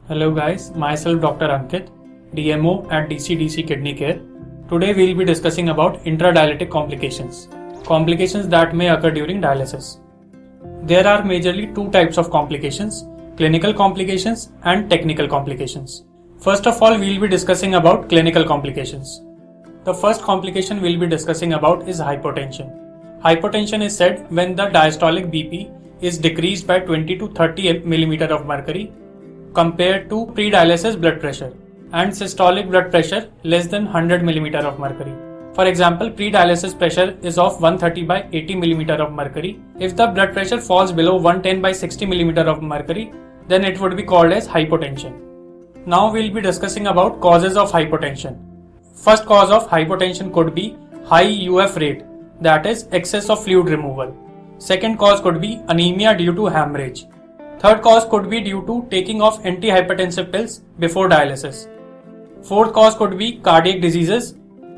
Hello guys, myself Dr. Ankit, DMO at DCDC Kidney Care. Today we will be discussing about intradialytic complications that may occur during dialysis. There are majorly two types of complications, clinical complications and technical complications. First of all, we will be discussing about clinical complications. The first complication we will be discussing about is hypotension. Hypotension is said when the diastolic BP is decreased by 20 to 30 mm of mercury compared to pre-dialysis blood pressure and systolic blood pressure less than 100 mm of mercury. For example, pre-dialysis pressure is of 130 by 80 mm of mercury. If the blood pressure falls below 110 by 60 mm of mercury, then it would be called as hypotension. Now we will be discussing about causes of hypotension. First cause of hypotension could be high UF rate, that is excess of fluid removal. Second cause could be anemia due to hemorrhage. Third cause could be due to taking of antihypertensive pills before dialysis. Fourth cause could be cardiac diseases.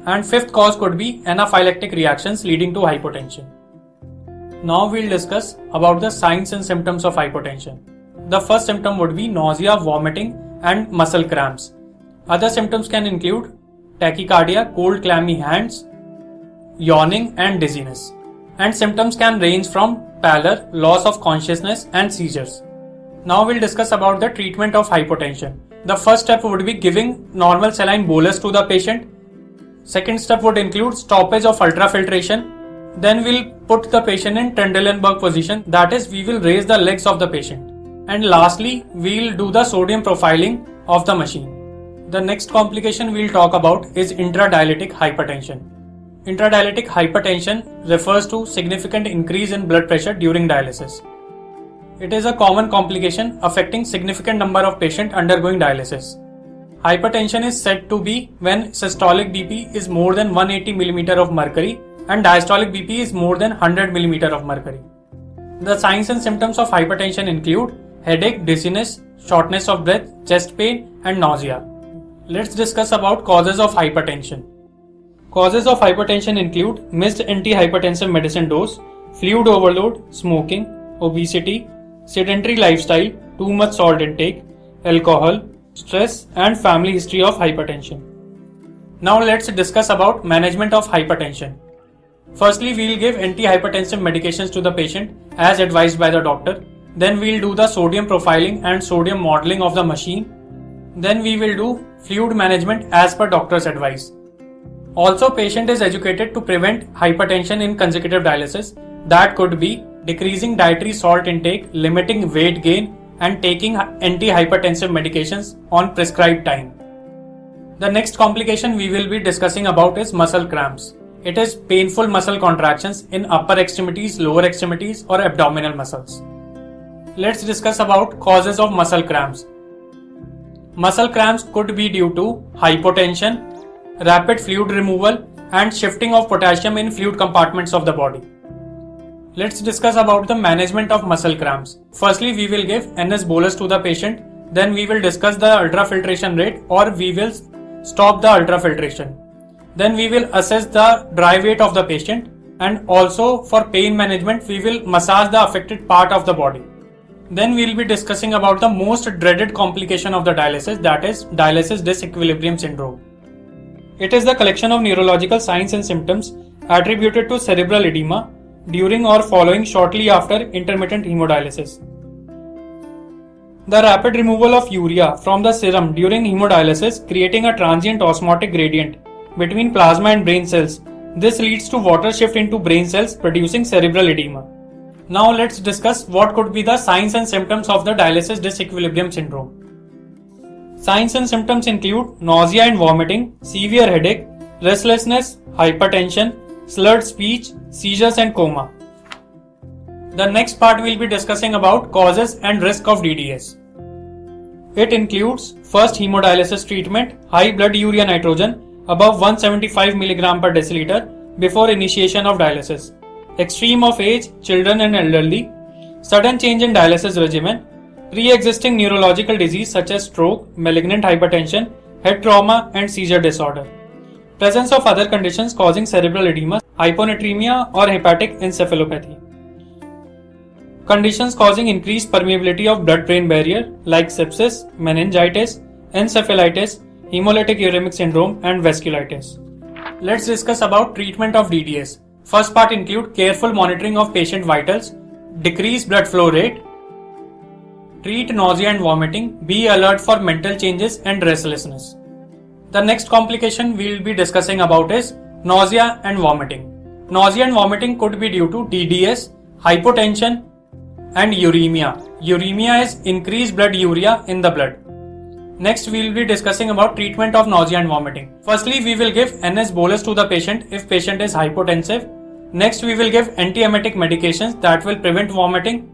And fifth cause could be anaphylactic reactions leading to hypotension. Now we will discuss about the signs and symptoms of hypotension. The first symptom would be nausea, vomiting and muscle cramps. Other symptoms can include tachycardia, cold clammy hands, yawning and dizziness. And symptoms can range from pallor, loss of consciousness and seizures. Now we'll discuss about the treatment of hypotension. The first step would be giving normal saline bolus to the patient. Second step would include stoppage of ultrafiltration. Then we'll put the patient in Trendelenburg position, that is, we will raise the legs of the patient. And lastly, we'll do the sodium profiling of the machine. The next complication we'll talk about is intradialytic hypertension. Intradialytic hypertension refers to significant increase in blood pressure during dialysis. It is a common complication affecting significant number of patients undergoing dialysis. Hypertension is said to be when systolic BP is more than 180 mm of mercury and diastolic BP is more than 100 mm of mercury. The signs and symptoms of hypertension include headache, dizziness, shortness of breath, chest pain and nausea. Let's discuss about causes of hypertension. Causes of hypertension include missed antihypertensive medicine dose, fluid overload, smoking, obesity, sedentary lifestyle, too much salt intake, alcohol, stress and family history of hypertension. Now let's discuss about management of hypertension. Firstly, we will give antihypertensive medications to the patient as advised by the doctor. Then we will do the sodium profiling and sodium modeling of the machine. Then we will do fluid management as per doctor's advice. Also, patient is educated to prevent hypertension in consecutive dialysis. That could be decreasing dietary salt intake, limiting weight gain and taking antihypertensive medications on prescribed time. The next complication we will be discussing about is muscle cramps. It is painful muscle contractions in upper extremities, lower extremities or abdominal muscles. Let's discuss about causes of muscle cramps. Muscle cramps could be due to hypotension, rapid fluid removal and shifting of potassium in fluid compartments of the body. Let's discuss about the management of muscle cramps. Firstly, we will give NS bolus to the patient. Then we will discuss the ultrafiltration rate or we will stop the ultrafiltration. Then we will assess the dry weight of the patient and also for pain management we will massage the affected part of the body. Then we will be discussing about the most dreaded complication of the dialysis, that is dialysis disequilibrium syndrome. It is the collection of neurological signs and symptoms attributed to cerebral edema during or following shortly after intermittent hemodialysis. The rapid removal of urea from the serum during hemodialysis creating a transient osmotic gradient between plasma and brain cells. This leads to water shift into brain cells producing cerebral edema. Now let's discuss what could be the signs and symptoms of the dialysis disequilibrium syndrome. Signs and symptoms include nausea and vomiting, severe headache, restlessness, hypertension, slurred speech, seizures and coma. The next part we will be discussing about causes and risk of DDS. It includes first hemodialysis treatment, high blood urea nitrogen above 175 mg per deciliter before initiation of dialysis, extreme of age, children and elderly, sudden change in dialysis regimen, pre-existing neurological disease such as stroke, malignant hypertension, head trauma and seizure disorder, presence of other conditions causing cerebral edema, hyponatremia or hepatic encephalopathy. Conditions causing increased permeability of blood-brain barrier like sepsis, meningitis, encephalitis, hemolytic uremic syndrome and vasculitis. Let's discuss about treatment of DDS. First part include careful monitoring of patient vitals, decrease blood flow rate, treat nausea and vomiting, be alert for mental changes and restlessness. The next complication we will be discussing about is nausea and vomiting. Nausea and vomiting could be due to DDS, hypotension and uremia. Uremia is increased blood urea in the blood. Next we will be discussing about treatment of nausea and vomiting. Firstly, we will give NS bolus to the patient if patient is hypotensive. Next we will give antiemetic medications that will prevent vomiting.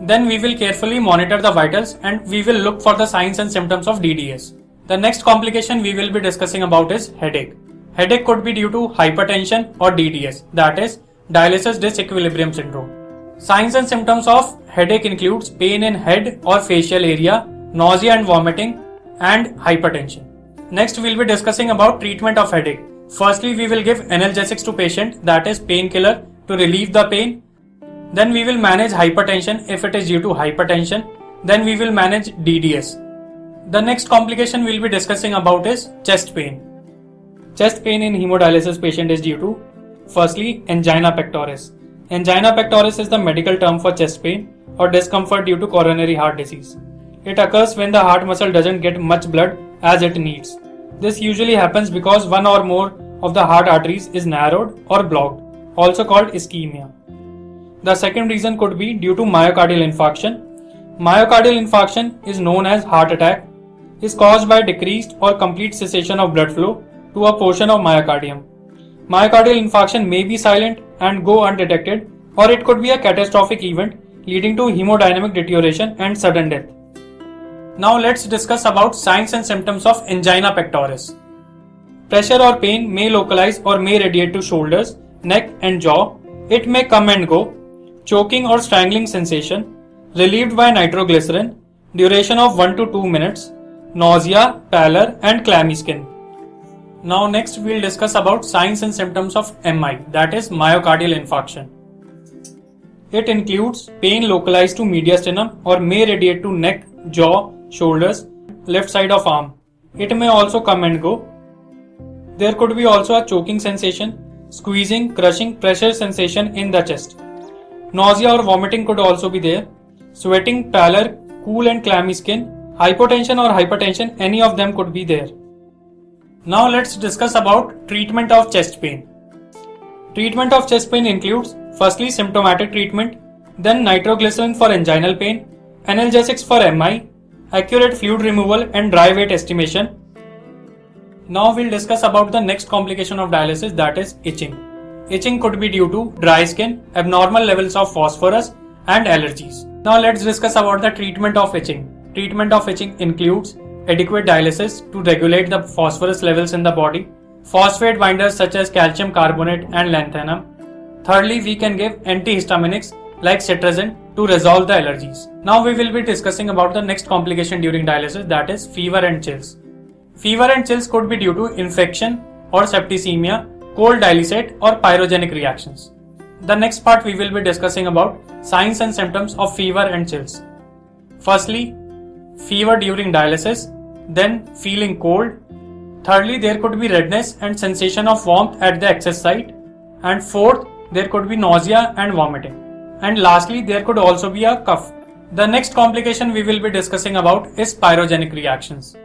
Then we will carefully monitor the vitals and we will look for the signs and symptoms of DDS. The next complication we will be discussing about is headache. Headache could be due to hypertension or DDS, that is dialysis disequilibrium syndrome. Signs and symptoms of headache includes pain in head or facial area, nausea and vomiting, and hypertension. Next we will be discussing about treatment of headache. Firstly, we will give analgesics to patient, that is painkiller, to relieve the pain. Then we will manage hypertension if it is due to hypertension. Then we will manage DDS. The next complication we will be discussing about is chest pain. Chest pain in hemodialysis patient is due to firstly angina pectoris. Angina pectoris is the medical term for chest pain or discomfort due to coronary heart disease. It occurs when the heart muscle doesn't get much blood as it needs. This usually happens because one or more of the heart arteries is narrowed or blocked, also called ischemia. The second reason could be due to myocardial infarction. Myocardial infarction is known as heart attack, is caused by decreased or complete cessation of blood flow to a portion of myocardium. Myocardial infarction may be silent and go undetected, or it could be a catastrophic event leading to hemodynamic deterioration and sudden death. Now let's discuss about signs and symptoms of angina pectoris. Pressure or pain may localize or may radiate to shoulders, neck and jaw. It may come and go. Choking or strangling sensation, relieved by nitroglycerin, duration of 1 to 2 minutes, nausea, pallor and clammy skin. Now next we will discuss about signs and symptoms of MI, that is myocardial infarction. It includes pain localized to mediastinum or may radiate to neck, jaw, shoulders, left side of arm. It may also come and go. There could be also a choking sensation, squeezing, crushing, pressure sensation in the chest. Nausea or vomiting could also be there. Sweating, pallor, cool and clammy skin, hypotension or hypertension, any of them could be there. Now let's discuss about treatment of chest pain. Treatment of chest pain includes firstly symptomatic treatment, then nitroglycerin for anginal pain, analgesics for MI, accurate fluid removal and dry weight estimation. Now we'll discuss about the next complication of dialysis, that is itching. Itching could be due to dry skin, abnormal levels of phosphorus and allergies. Now let's discuss about the treatment of itching. Treatment of itching includes adequate dialysis to regulate the phosphorus levels in the body, phosphate binders such as calcium carbonate and lanthanum. Thirdly, we can give antihistaminics like cetirizine to resolve the allergies. Now we will be discussing about the next complication during dialysis, that is fever and chills. Fever and chills could be due to infection or septicemia, cold dialysate or pyrogenic reactions. The next part we will be discussing about signs and symptoms of fever and chills. Firstly, fever during dialysis, then feeling cold. Thirdly, there could be redness and sensation of warmth at the access site. And fourth, there could be nausea and vomiting. And lastly, there could also be a cough. The next complication we will be discussing about is pyrogenic reactions.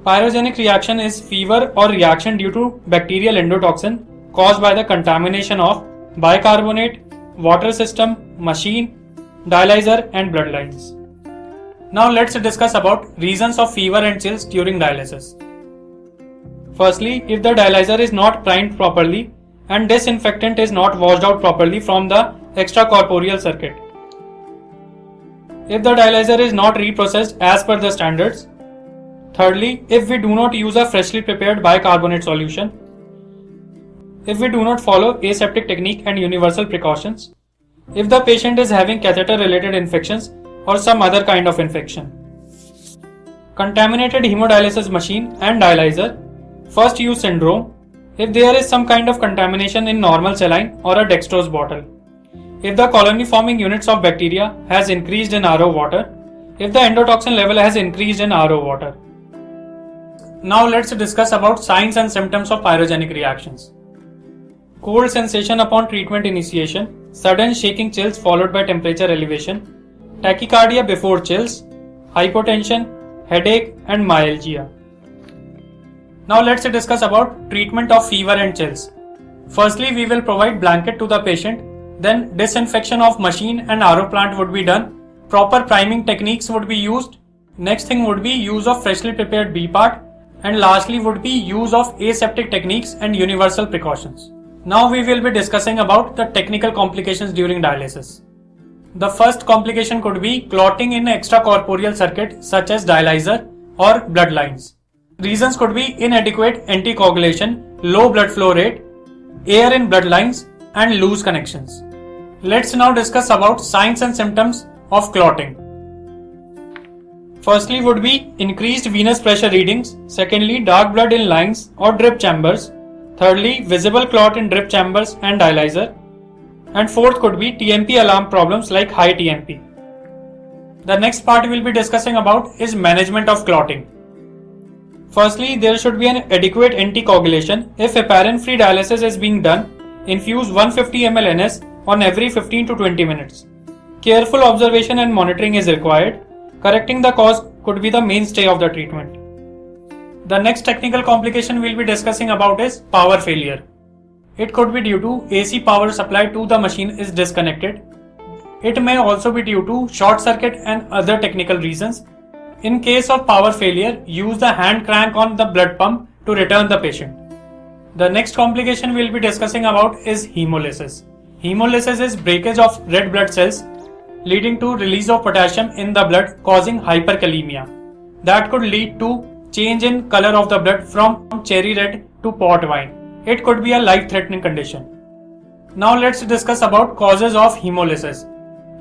Pyrogenic reaction is fever or reaction due to bacterial endotoxin caused by the contamination of bicarbonate, water system, machine, dialyzer and bloodlines. Now let's discuss about reasons of fever and chills during dialysis. Firstly, if the dialyzer is not primed properly and disinfectant is not washed out properly from the extracorporeal circuit. If the dialyzer is not reprocessed as per the standards. Thirdly, if we do not use a freshly prepared bicarbonate solution. If we do not follow aseptic technique and universal precautions. If the patient is having catheter related infections or some other kind of infection. Contaminated hemodialysis machine and dialyzer. First use syndrome. If there is some kind of contamination in normal saline or a dextrose bottle. if the colony forming units of bacteria has increased in RO water, if the endotoxin level has increased in RO water. Now let's discuss about signs and symptoms of pyrogenic reactions. Cold sensation upon treatment initiation, sudden shaking chills followed by temperature elevation, tachycardia before chills, hypotension, headache and myalgia. Now let's discuss about treatment of fever and chills. Firstly, we will provide blanket to the patient, then disinfection of machine and RO plant would be done, proper priming techniques would be used, next thing would be use of freshly prepared B-part, and lastly would be use of aseptic techniques and universal precautions. Now we will be discussing about the technical complications during dialysis. The first complication could be clotting in extracorporeal circuit such as dialyzer or blood lines. Reasons could be inadequate anticoagulation, low blood flow rate, air in blood lines and loose connections. Let's now discuss about signs and symptoms of clotting. Firstly would be increased venous pressure readings, secondly dark blood in lines or drip chambers, thirdly visible clot in drip chambers and dialyzer, and fourth could be TMP alarm problems like high TMP. The next part we will be discussing about is management of clotting. Firstly, there should be an adequate anticoagulation. If heparin-free dialysis is being done, infuse 150 ml NS on every 15 to 20 minutes. Careful observation and monitoring is required. Correcting the cause could be the mainstay of the treatment. The next technical complication we will be discussing about is power failure. It could be due to AC power supply to the machine is disconnected. It may also be due to short circuit and other technical reasons. In case of power failure, use the hand crank on the blood pump to return the patient. The next complication we will be discussing about is hemolysis. Hemolysis is breakage of red blood cells leading to release of potassium in the blood causing hyperkalemia. That could lead to change in color of the blood from cherry red to port wine. It could be a life-threatening condition. Now let's discuss about causes of hemolysis.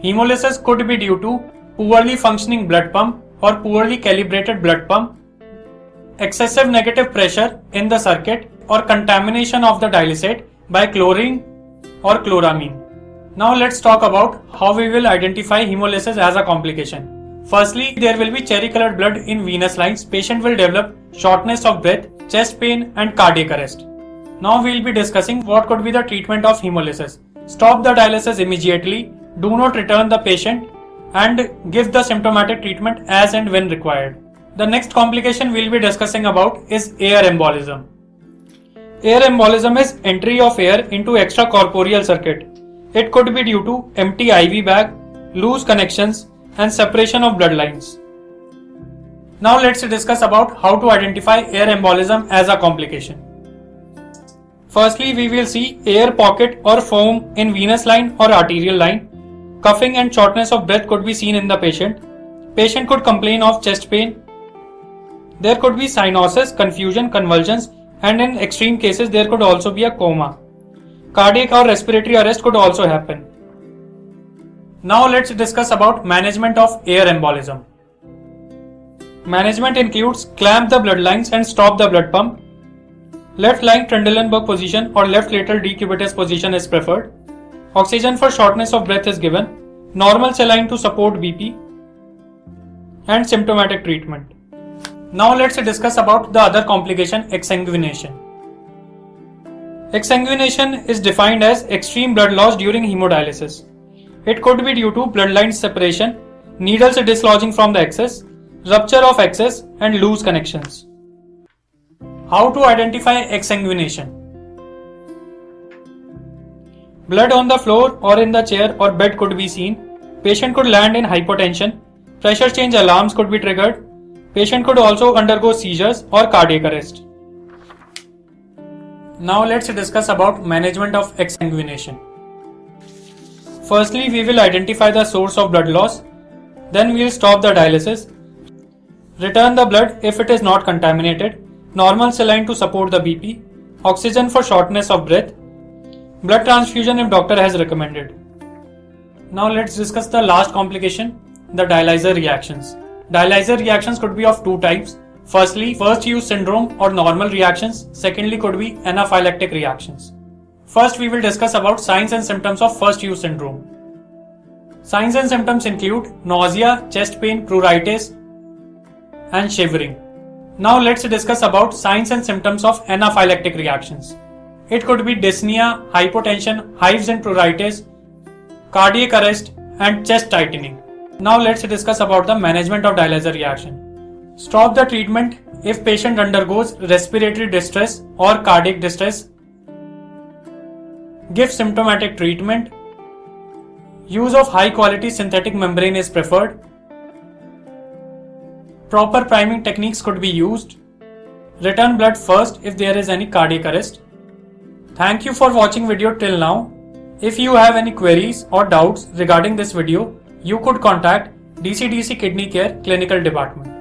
Hemolysis could be due to poorly functioning blood pump or poorly calibrated blood pump, excessive negative pressure in the circuit or contamination of the dialysate by chlorine or chloramine. Now let's talk about how we will identify hemolysis as a complication. Firstly, there will be cherry colored blood in venous lines. Patient will develop shortness of breath, chest pain and cardiac arrest. Now we will be discussing what could be the treatment of hemolysis. Stop the dialysis immediately, do not return the patient and give the symptomatic treatment as and when required. The next complication we will be discussing about is air embolism. Air embolism is entry of air into extracorporeal circuit. It could be due to empty IV bag, loose connections and separation of blood lines. Now let's discuss about how to identify air embolism as a complication. Firstly, we will see air pocket or foam in venous line or arterial line. Coughing and shortness of breath could be seen in the patient. Patient could complain of chest pain. There could be cyanosis, confusion, convulsions, and in extreme cases there could also be a coma. Cardiac or respiratory arrest could also happen. Now let's discuss about management of air embolism. Management includes clamp the blood lines and stop the blood pump. Left lying Trendelenburg position or left lateral decubitus position is preferred. Oxygen for shortness of breath is given. Normal saline to support BP. And symptomatic treatment. Now let's discuss about the other complication, exsanguination. Exsanguination is defined as extreme blood loss during hemodialysis. It could be due to blood lines separation, needles dislodging from the excess, rupture of excess and loose connections. How to identify exsanguination? Blood on the floor or in the chair or bed could be seen. Patient could land in hypotension. Pressure change alarms could be triggered. Patient could also undergo seizures or cardiac arrest. Now let's discuss about management of exsanguination. Firstly, we will identify the source of blood loss. Then we will stop the dialysis. Return the blood if it is not contaminated. Normal saline to support the BP. Oxygen for shortness of breath. Blood transfusion if doctor has recommended. Now let's discuss the last complication, the dialyzer reactions. Dialyzer reactions could be of two types. Firstly, first use syndrome or normal reactions. Secondly, could be anaphylactic reactions. First, we will discuss about signs and symptoms of first use syndrome. Signs and symptoms include nausea, chest pain, pruritus, and shivering. Now let's discuss about signs and symptoms of anaphylactic reactions. It could be dyspnea, hypotension, hives and pruritus, cardiac arrest, and chest tightening. Now let's discuss about the management of dialyzer reaction. Stop the treatment if patient undergoes respiratory distress or cardiac distress. Give symptomatic treatment. Use of high quality synthetic membrane is preferred. Proper priming techniques could be used. Return blood first if there is any cardiac arrest. Thank you for watching video till now. If you have any queries or doubts regarding this video, you could contact DC-DC Kidney Care Clinical Department.